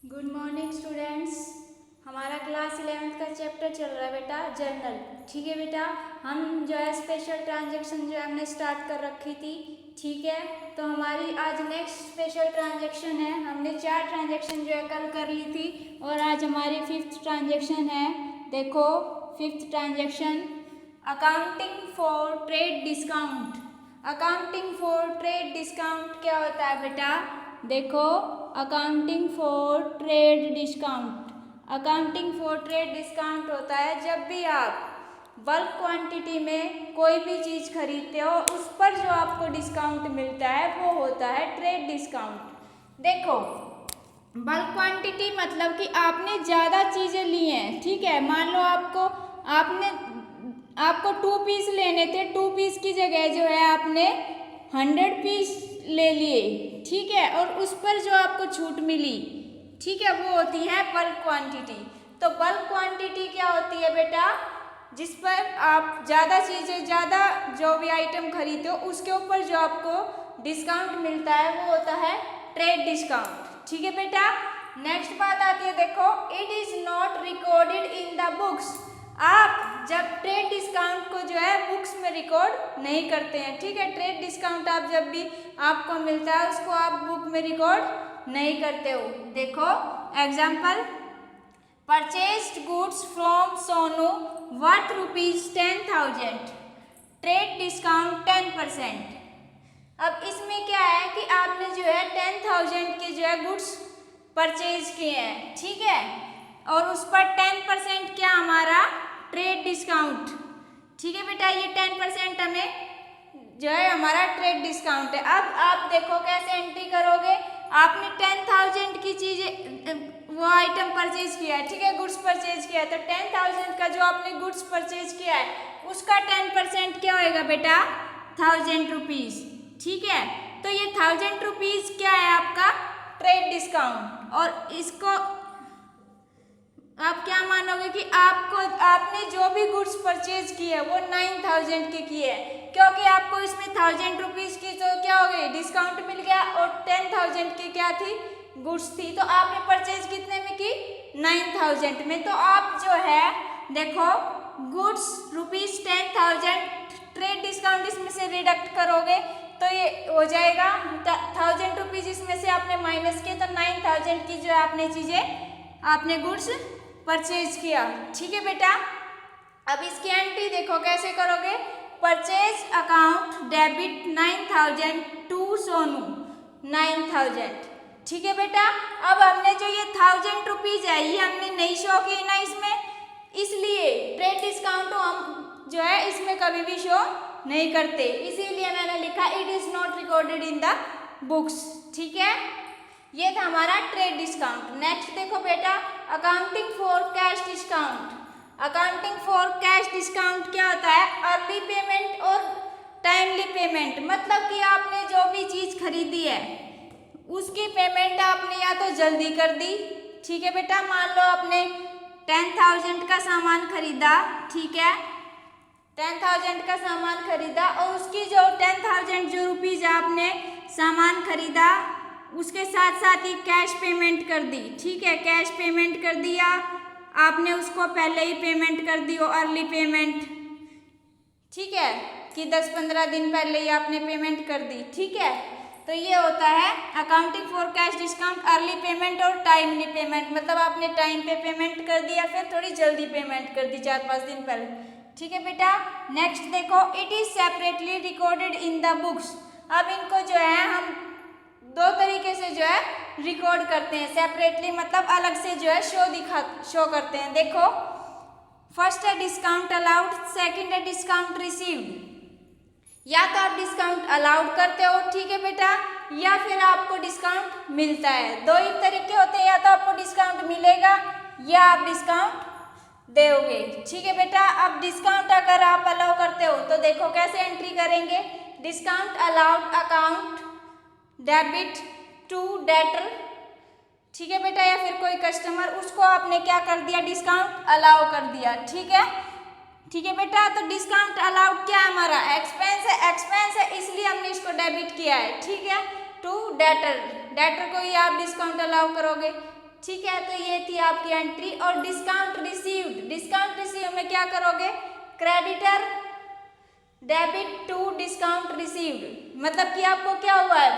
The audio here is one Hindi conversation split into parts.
Good morning students. हमारा क्लास 11th का चैप्टर चल रहा है बेटा जर्नल। ठीक है बेटा, हम जो है स्पेशल ट्रांजैक्शन जो है हमने स्टार्ट कर रखी थी। ठीक है, तो हमारी आज नेक्स्ट स्पेशल ट्रांजैक्शन है। हमने 4 ट्रांजैक्शन जो है कल कर ली थी और आज हमारी 5th ट्रांजैक्शन है। देखो 5th transaction, accounting for trade discount. Accounting for trade discount क्या होता है बेटा? देखो, accounting for trade discount, accounting for trade discount होता है जब भी आप बल्क क्वांटिटी में कोई भी चीज़ खरीदते हो उस पर जो आपको डिस्काउंट मिलता है वो होता है ट्रेड डिस्काउंट। देखो, बल्क क्वांटिटी मतलब कि आपने ज़्यादा चीज़ें ली हैं। ठीक है, मान लो आपको 2 पीस लेने थे, 2 पीस की जगह जो है आपने 100 पीस ले लिए। ठीक है, और उस पर जो आपको छूट मिली, ठीक है, वो होती है बल्क क्वांटिटी। तो बल्क क्वांटिटी क्या होती है बेटा? जिस पर आप ज़्यादा चीज़ें, ज़्यादा जो भी आइटम खरीदते हो उसके ऊपर जो आपको डिस्काउंट मिलता है वो होता है ट्रेड डिस्काउंट। ठीक है बेटा, नेक्स्ट बात आती है, देखो, it is not recorded in the books. आप जब ट्रेड डिस्काउंट को जो है बुक्स में रिकॉर्ड नहीं करते हैं। ठीक है, ट्रेड डिस्काउंट आप जब भी आपको मिलता है उसको आप बुक में रिकॉर्ड नहीं करते हो। देखो example, purchased goods from Sonu worth ₹10,000, trade discount 10%। अब इसमें क्या है कि आपने जो है 10,000 के जो है गुड्स परचेज किए हैं। ठीक है, और उस पर 10% क्या हमारा ट्रेड डिस्काउंट। ठीक है बेटा, ये 10% हमें जो है हमारा ट्रेड डिस्काउंट है। अब आप देखो कैसे एंट्री करोगे। आपने 10,000 की चीज़ें वो आइटम परचेज किया है। ठीक है, गुड्स परचेज किया है, तो 10,000 का जो आपने गुड्स परचेज किया है उसका 10% क्या होएगा बेटा? 1,000 रुपीज़। ठीक है, तो ये 1,000 रुपीज़ क्या है आपका ट्रेड डिस्काउंट। और इसको आप क्या मानोगे कि आपने जो भी गुड्स परचेज किए है वो 9,000 के किए हैं, क्योंकि आपको इसमें 1,000 रुपीज़ की तो क्या हो गई डिस्काउंट मिल गया और 10,000 की क्या थी गुड्स थी, तो आपने परचेज कितने में की? 9,000 में। तो आप जो है देखो गुड्स ₹10,000 ट्रेड डिस्काउंट इसमें से रिडक्ट करोगे तो ये हो जाएगा 1,000 रुपीज़ इसमें से आपने माइनस किए तो 9,000 की जो है आपने चीज़ें आपने गुड्स परचेज किया। ठीक है बेटा, अब इसकी एंट्री देखो कैसे करोगे। Purchase account debit 9,000 to Sonu 9,000। ठीक है बेटा, अब हमने जो ये 1,000 रुपीज़ है ये हमने नहीं शो की ना इसमें, इसलिए ट्रेड डिस्काउंट हम जो है इसमें कभी भी शो नहीं करते, इसीलिए मैंने लिखा it is not recorded in the books. ठीक है, ये था हमारा ट्रेड डिस्काउंट। नेक्स्ट देखो बेटा, accounting for cash discount. Accounting for cash discount क्या होता है? अर्ली पेमेंट और टाइमली पेमेंट, मतलब कि आपने जो भी चीज़ खरीदी है उसकी पेमेंट आपने या तो जल्दी कर दी। ठीक है बेटा, मान लो आपने 10,000 का सामान खरीदा। ठीक है, 10,000 का सामान खरीदा और उसकी जो 10,000 जो रुपीज़ आपने सामान खरीदा उसके साथ साथ ही कैश पेमेंट कर दी। ठीक है, कैश पेमेंट कर दिया आपने, उसको पहले ही पेमेंट कर दी और अर्ली पेमेंट। ठीक है, कि 10-15 दिन पहले ही आपने पेमेंट कर दी। ठीक है, तो ये होता है accounting for cash discount, early payment और टाइमली पेमेंट, मतलब आपने टाइम पे पेमेंट कर दिया फिर थोड़ी जल्दी पेमेंट कर दी 4-5 दिन पहले। ठीक है बेटा, नेक्स्ट देखो, it is separately recorded in the books. अब इनको जो है हम 2 तरीके से जो है रिकॉर्ड करते हैं। सेपरेटली मतलब अलग से जो है शो करते हैं। देखो, फर्स्ट है डिस्काउंट अलाउड, सेकंड है डिस्काउंट रिसीव्ड। या तो आप डिस्काउंट अलाउड करते हो, ठीक है बेटा, या फिर आपको डिस्काउंट मिलता है। 2 ही तरीके होते हैं, या तो आपको डिस्काउंट मिलेगा या आप डिस्काउंट दोगे। ठीक है बेटा, अब डिस्काउंट अगर आप अलाउ करते हो तो देखो कैसे एंट्री करेंगे। Discount allowed account debit to debtor. ठीक है बेटा, या फिर कोई कस्टमर उसको आपने क्या कर दिया डिस्काउंट अलाउ कर दिया। ठीक है, ठीक है बेटा, तो डिस्काउंट अलाउड क्या है हमारा? एक्सपेंस है, एक्सपेंस है इसलिए हमने इसको डेबिट किया है। ठीक है, टू डेटर, डेटर को ही आप डिस्काउंट अलाउ करोगे। ठीक है, तो ये थी आपकी एंट्री। और डिस्काउंट रिसीव्ड में क्या करोगे, creditor debit to discount received, मतलब कि आपको क्या हुआ है,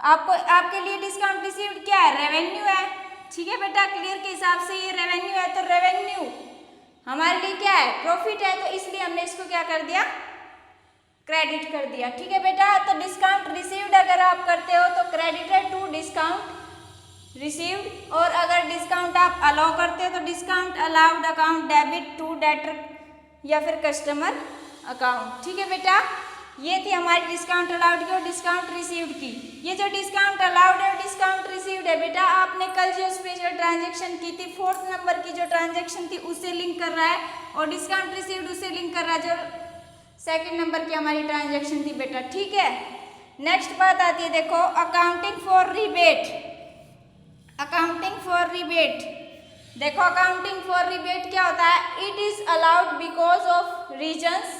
आपको आपके लिए डिस्काउंट रिसीव्ड क्या है, रेवेन्यू है। ठीक है बेटा, क्लियर के हिसाब से ये रेवेन्यू है, तो रेवेन्यू हमारे लिए क्या है, प्रॉफिट है, तो इसलिए हमने इसको क्या कर दिया, क्रेडिट कर दिया। ठीक है बेटा, तो डिस्काउंट रिसीव्ड अगर आप करते हो तो क्रेडिटेड टू डिस्काउंट रिसीव्ड, और अगर डिस्काउंट आप अलाउ करते हो तो discount allowed account debit to debtor या फिर कस्टमर अकाउंट। ठीक है बेटा, ये थी हमारी डिस्काउंट अलाउड की और डिस्काउंट रिसीव्ड की। ये जो डिस्काउंट अलाउड है और डिस्काउंट रिसीव्ड है बेटा, आपने कल जो स्पेशल ट्रांजैक्शन की थी 4th नंबर की जो ट्रांजैक्शन थी उससे लिंक कर रहा है, और डिस्काउंट रिसीव्ड उससे लिंक कर रहा है जो 2nd नंबर की हमारी ट्रांजैक्शन थी बेटा। ठीक है, नेक्स्ट बात आती है, देखो accounting for rebate. Accounting for rebate, देखो अकाउंटिंग फॉर रिबेट क्या होता है, it is allowed because of reasons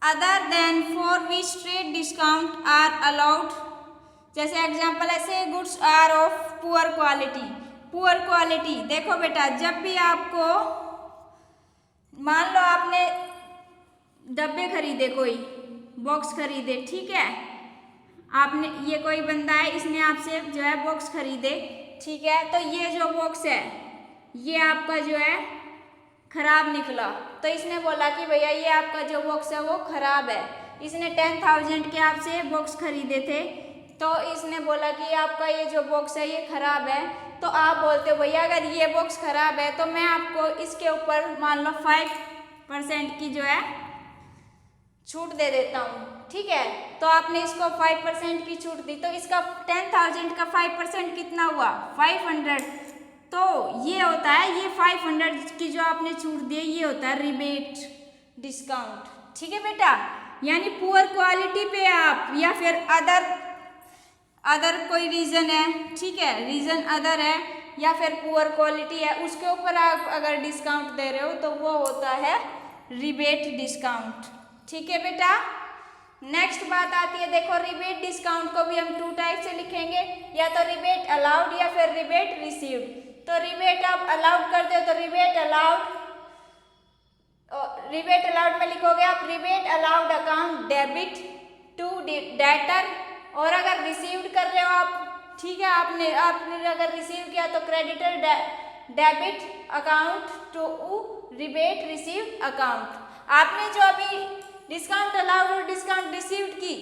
other than for which trade discount are allowed. जैसे एग्जांपल ऐसे, goods are of poor quality. Poor quality, देखो बेटा जब भी आपको, मान लो आपने डब्बे खरीदे, कोई बॉक्स खरीदे, ठीक है, आपने, ये कोई बंदा है, इसने आपसे जो है बॉक्स खरीदे, ठीक है, तो ये जो बॉक्स है ये आपका जो है खराब निकला, तो इसने बोला कि भैया ये आपका जो बॉक्स है वो खराब है। इसने 10,000 के आपसे बॉक्स खरीदे थे, तो इसने बोला कि आपका ये जो बॉक्स है ये खराब है, तो आप बोलते हो भैया अगर ये बॉक्स खराब है तो मैं आपको इसके ऊपर मान लो 5% की जो है छूट दे देता हूँ। ठीक है, तो आपने इसको 5% की छूट दी, तो इसका 10,000 का 5% कितना हुआ, 500। तो ये होता है, ये 500 की जो आपने छूट दी ये होता है रिबेट डिस्काउंट। ठीक है बेटा, यानी पुअर क्वालिटी पे आप या फिर अदर कोई रीज़न है, ठीक है, रीज़न अदर है या फिर पुअर क्वालिटी है, उसके ऊपर आप अगर डिस्काउंट दे रहे हो तो वो होता है रिबेट डिस्काउंट। ठीक है बेटा, नेक्स्ट बात आती है, देखो रिबेट डिस्काउंट को भी हम 2 टाइप से लिखेंगे, या तो रिबेट अलाउड या फिर रिबेट रिसीव्ड। तो रिबेट आप अलाउड करते हो तो रिबेट अलाउड में लिखोगे आप rebate allowed account debit to debtor, और अगर रिसीव्ड कर रहे हो आप, ठीक है, आपने अगर रिसीव किया तो creditor debit account to rebate received account. आपने जो अभी डिस्काउंट अलाउड और डिस्काउंट रिसीव्ड की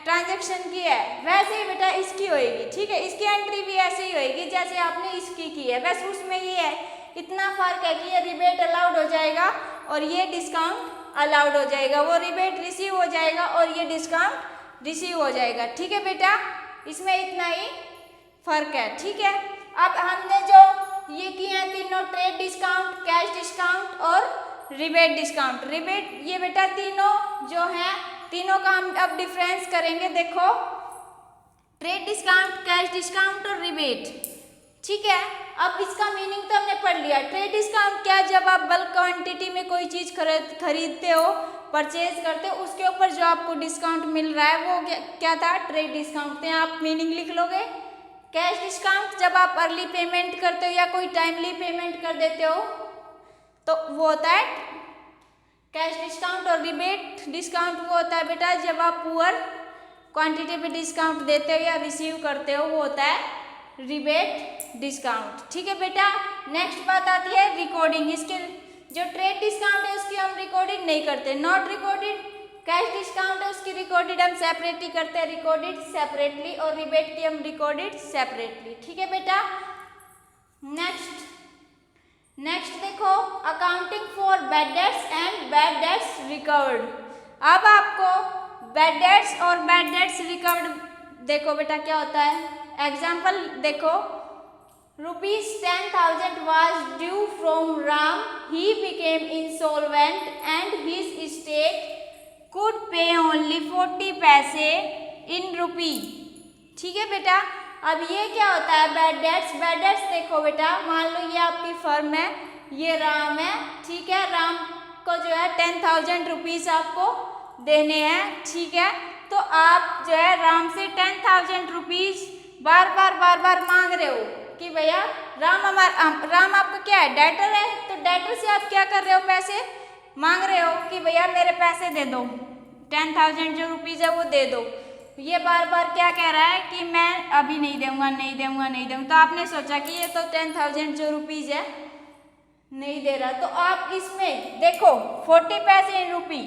ट्रांजैक्शन की है वैसे ही बेटा इसकी होएगी। ठीक है, इसकी एंट्री भी ऐसे ही होएगी जैसे आपने इसकी की है, बस उसमें ये है, इतना फर्क है कि ये रिबेट अलाउड हो जाएगा और ये डिस्काउंट अलाउड हो जाएगा, वो रिबेट रिसीव हो जाएगा और ये डिस्काउंट रिसीव हो जाएगा। ठीक है बेटा, इसमें इतना ही फर्क है। ठीक है, अब हमने जो ये किए हैं तीनों, ट्रेड डिस्काउंट, कैश डिस्काउंट और रिबेट डिस्काउंट, रिबेट, ये बेटा तीनों जो हैं, तीनों का हम अब डिफरेंस करेंगे। देखो ट्रेड डिस्काउंट, कैश डिस्काउंट और रिबेट। ठीक है, अब इसका मीनिंग तो हमने पढ़ लिया। ट्रेड डिस्काउंट क्या, जब आप बल्क क्वांटिटी में कोई चीज़ खरीदते हो, परचेज करते हो, उसके ऊपर जो आपको डिस्काउंट मिल रहा है वो क्या था, ट्रेड डिस्काउंट। तो आप मीनिंग लिख लोगे। कैश डिस्काउंट, जब आप अर्ली पेमेंट करते हो या कोई टाइमली पेमेंट कर देते हो तो वो होता है कैश डिस्काउंट। और रिबेट डिस्काउंट वो होता है बेटा जब आप पुअर क्वांटिटी पे डिस्काउंट देते हो या रिसीव करते हो, वो होता है रिबेट डिस्काउंट। ठीक है बेटा, नेक्स्ट बात आती है रिकॉर्डिंग। इसके जो ट्रेड डिस्काउंट है उसकी हम रिकॉर्डिंग नहीं करते, नॉट रिकॉर्डेड। कैश डिस्काउंट है उसकी रिकॉर्डेड हम सेपरेटली करते हैं, रिकॉर्डेड सेपरेटली, और रिबेट की हम रिकॉर्डेड सेपरेटली। ठीक है बेटा, नेक्स्ट देखो accounting for bad debts and bad debts recovered. अब आपको बैड डेट्स और बैड डेट्स रिकवर्ड देखो बेटा क्या होता है। एग्जाम्पल देखो, ₹10,000 was due from Ram. He became insolvent and his estate could pay only 40 पैसे in rupee। ठीक है बेटा, अब ये क्या होता है बैड डेट्स। बैड डेट्स देखो बेटा, मान लो ये आपकी फर्म है, ये राम है, ठीक है, राम को जो है 10,000 रुपीज़ आपको देने हैं। ठीक है, तो आप जो है राम से 10,000 रुपीज़ बार बार मांग रहे हो कि भैया राम आपका क्या है, डेटर है, तो डेटर से आप क्या कर रहे हो, पैसे मांग रहे हो कि भैया मेरे पैसे दे दो, 10,000 जो रुपीज़ है वो दे दो। ये बार बार क्या कह रहा है कि मैं अभी नहीं दूंगा, नहीं दूंगा, नहीं दूंगा। तो आपने सोचा कि ये तो 10,000 जो रुपीज़ है नहीं दे रहा, तो आप इसमें देखो 40 पैसे इन रुपी।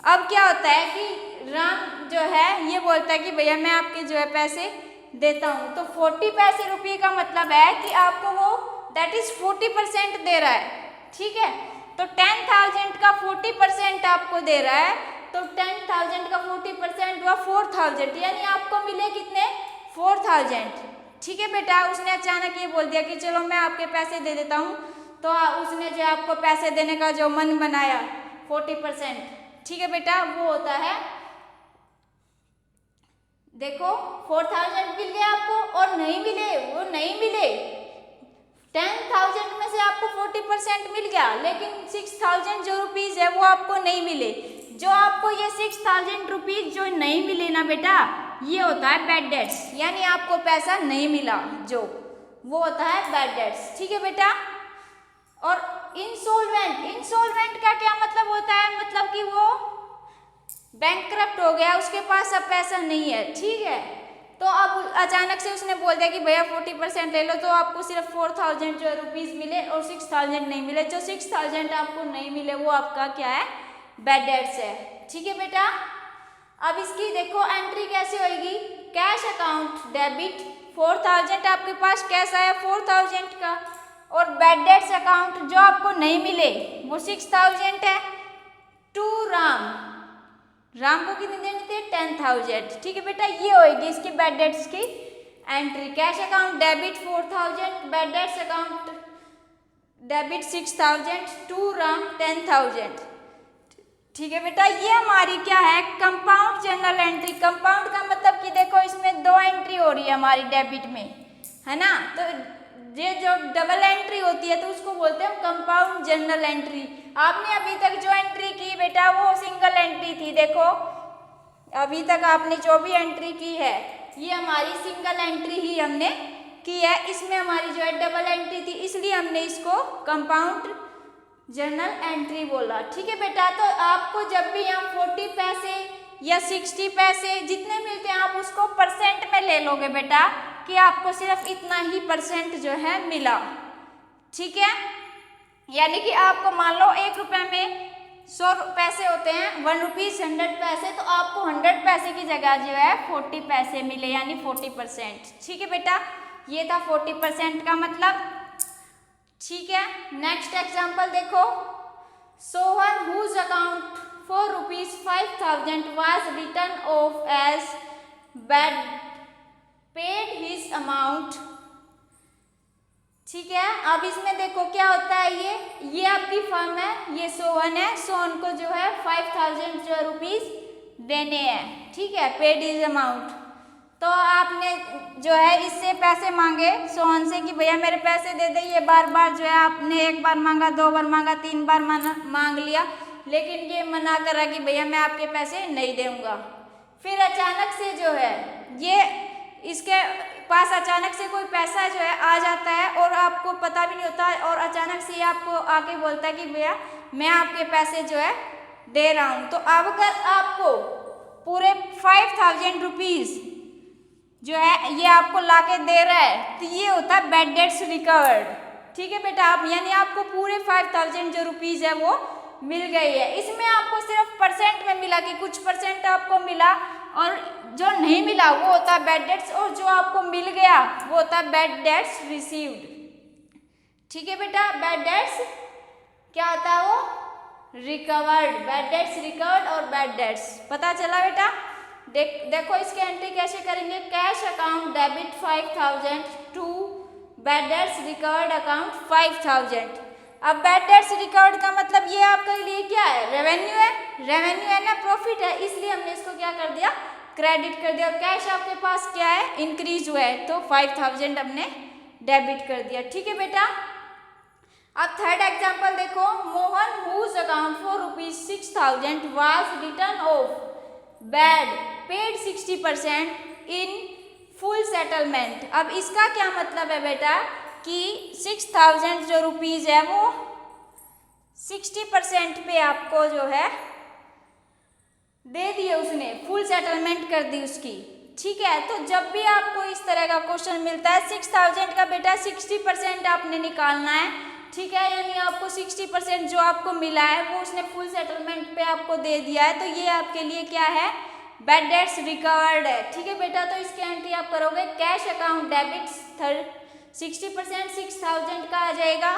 अब क्या होता है कि राम जो है ये बोलता है कि भैया मैं आपके जो है पैसे देता हूँ, तो 40 पैसे रुपये का मतलब है कि आपको वो दैट इज 40% दे रहा है, ठीक है। तो 10,000 का 40% आपको दे रहा है, तो 10,000 का 40% हुआ 4,000, यानी आपको मिले कितने, 4,000, ठीक है बेटा। उसने अचानक ये बोल दिया कि चलो मैं आपके पैसे दे देता हूँ, तो उसने जो आपको पैसे देने का जो मन बनाया 40%, ठीक है बेटा, वो होता है, देखो 4,000 मिल गया आपको, और नहीं मिले, वो नहीं मिले, 10,000 में से आपको 40% मिल गया, लेकिन 6,000 जो रुपीज़ है वो आपको नहीं मिले। जो आपको ये 6,000 रुपीज़ जो नहीं मिले ना बेटा, ये होता है बैड डेट्स, यानी आपको पैसा नहीं मिला, जो वो होता है बैड डेट्स, ठीक है बेटा। और इंसॉल्वेंट का क्या मतलब होता है, मतलब कि वो बैंकक्रप्ट हो गया, उसके पास अब पैसा नहीं है, ठीक है। तो अब अचानक से उसने बोल दिया कि भैया 40% ले लो, तो आपको सिर्फ 4,000 जो रुपीज़ मिले और 6,000 नहीं मिले। जो 6,000 आपको नहीं मिले वो आपका क्या है, बैड डेट्स है, ठीक है बेटा। अब इसकी देखो एंट्री कैसे होगी, कैश अकाउंट डेबिट 4,000, आपके पास कैश आया 4,000 का, और बैड डेट्स अकाउंट जो आपको नहीं मिले वो 6,000 है, टू राम को कितने देने थे, 10,000, ठीक है बेटा। ये होगी इसकी बैड डेट्स की entry, cash account debit 4,000, bad debts account debit 6,000, to Ram 10,000, ठीक है बेटा। ये हमारी क्या है, कंपाउंड जर्नल एंट्री। कंपाउंड का मतलब कि देखो इसमें 2 एंट्री हो रही है हमारी डेबिट में, है ना, तो ये जो डबल एंट्री होती है तो उसको बोलते हैं कंपाउंड जर्नल एंट्री। आपने अभी तक जो एंट्री की बेटा वो सिंगल एंट्री थी, देखो अभी तक आपने जो भी एंट्री की है ये हमारी सिंगल एंट्री ही हमने की है, इसमें हमारी जो है डबल एंट्री थी, इसलिए हमने इसको कंपाउंड जर्नल एंट्री बोला, ठीक है बेटा। तो आपको जब भी यहाँ 40 पैसे या 60 पैसे जितने मिलते हैं आप उसको परसेंट में ले लोगे बेटा, कि आपको सिर्फ इतना ही परसेंट जो है मिला, ठीक है। यानी कि आपको मान लो 1 रुपये में 100 पैसे होते हैं, 1 रुपीज़ 100 पैसे, तो आपको 100 पैसे की जगह जो है 40 पैसे मिले, यानी 40%, ठीक है बेटा। ये था 40% का मतलब, ठीक है। नेक्स्ट एग्जाम्पल देखो, Sohan whose account for ₹5,000 was written off as bad, paid his amount, ठीक है। अब इसमें देखो क्या होता है, ये आपकी फर्म है, ये सोहन है, सोहन को जो है 5,000 जो रुपीज़ देने हैं, ठीक है, पेड हिज अमाउंट। तो आपने जो है इससे पैसे मांगे सोहन से कि भैया मेरे पैसे दे दे, ये बार बार जो है आपने 1 बार मांगा, 2 बार मांगा, 3 बार मांग लिया, लेकिन ये मना कर रहा कि भैया मैं आपके पैसे नहीं दूंगा। फिर अचानक से जो है ये इसके पास अचानक से कोई पैसा जो है आ जाता है और आपको पता भी नहीं होता है, और अचानक से आपको आके बोलता है कि भैया मैं आपके पैसे जो है दे रहा हूँ। तो अब अगर आपको पूरे 5,000 रुपीज़ जो है ये आपको लाके दे रहा है, तो ये होता है बैड डेट्स रिकवर्ड, ठीक है बेटा। आप यानी आपको पूरे 5,000 जो रुपीज़ है वो मिल गई है। इसमें आपको सिर्फ परसेंट में मिला कि कुछ परसेंट आपको मिला, और जो नहीं मिला वो होता है बैड डेट्स, और जो आपको मिल गया वो होता है बैड डेट्स रिसीव्ड, ठीक है बेटा। बैड डेट्स क्या होता है, वो रिकवर्ड, बैड डेट्स रिकवर्ड और बैड डेट्स, पता चला बेटा। देखो इसके एंट्री कैसे करेंगे, cash account debit 5,000 to bad debts recovered account 5,000। अब बैड डेट्स रिकवर्ड का मतलब ये आपके लिए क्या है, रेवेन्यू है, रेवेन्यू है ना, प्रॉफिट है, इसलिए हमने इसको क्या कर दिया, क्रेडिट कर दिया। और कैश आपके पास क्या है, इंक्रीज हुआ है, तो 5,000 हमने डेबिट कर दिया, ठीक है बेटा। अब थर्ड एग्जांपल देखो, Mohan whose account for ₹6,000 was written off bad, paid 60% in full settlement. अब इसका क्या मतलब है बेटा कि 6000 जो रुपीज़ है वो 60% पे आपको जो है दे दिए उसने, फुल सेटलमेंट कर दी उसकी। ठीक है, तो जब भी आपको इस तरह का क्वेश्चन मिलता है 6000 का बेटा 60% आपने निकालना है। ठीक है, यानी आपको 60% जो आपको मिला है वो उसने फुल सेटलमेंट पे आपको दे दिया है, तो ये आपके लिए क्या है, बैड डेट्स रिकवर्ड है। ठीक है बेटा, तो इसकी एंट्री आप करोगे कैश अकाउंट डेबिट 60%, 6000 का आ जाएगा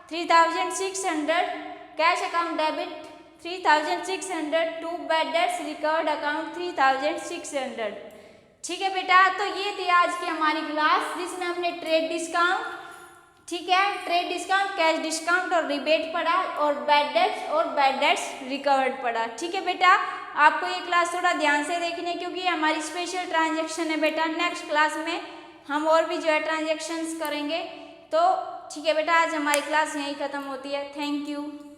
3600, cash account debit 3600 to bad debts recovered account 3600। ठीक है बेटा, तो ये थी आज की हमारी क्लास जिसमें हमने ट्रेड डिस्काउंट, ठीक है, ट्रेड डिस्काउंट, कैश डिस्काउंट और रिबेट पढ़ा, और बैड डेट्स और बैड डेट्स रिकवर्ड पढ़ा। ठीक है बेटा, आपको ये क्लास थोड़ा ध्यान से देखनी है क्योंकि हमारी स्पेशल ट्रांजैक्शन है बेटा। नेक्स्ट क्लास में हम और भी जो है ट्रांजैक्शंस करेंगे। तो ठीक है बेटा, आज हमारी क्लास यहीं ख़त्म होती है। Thank you.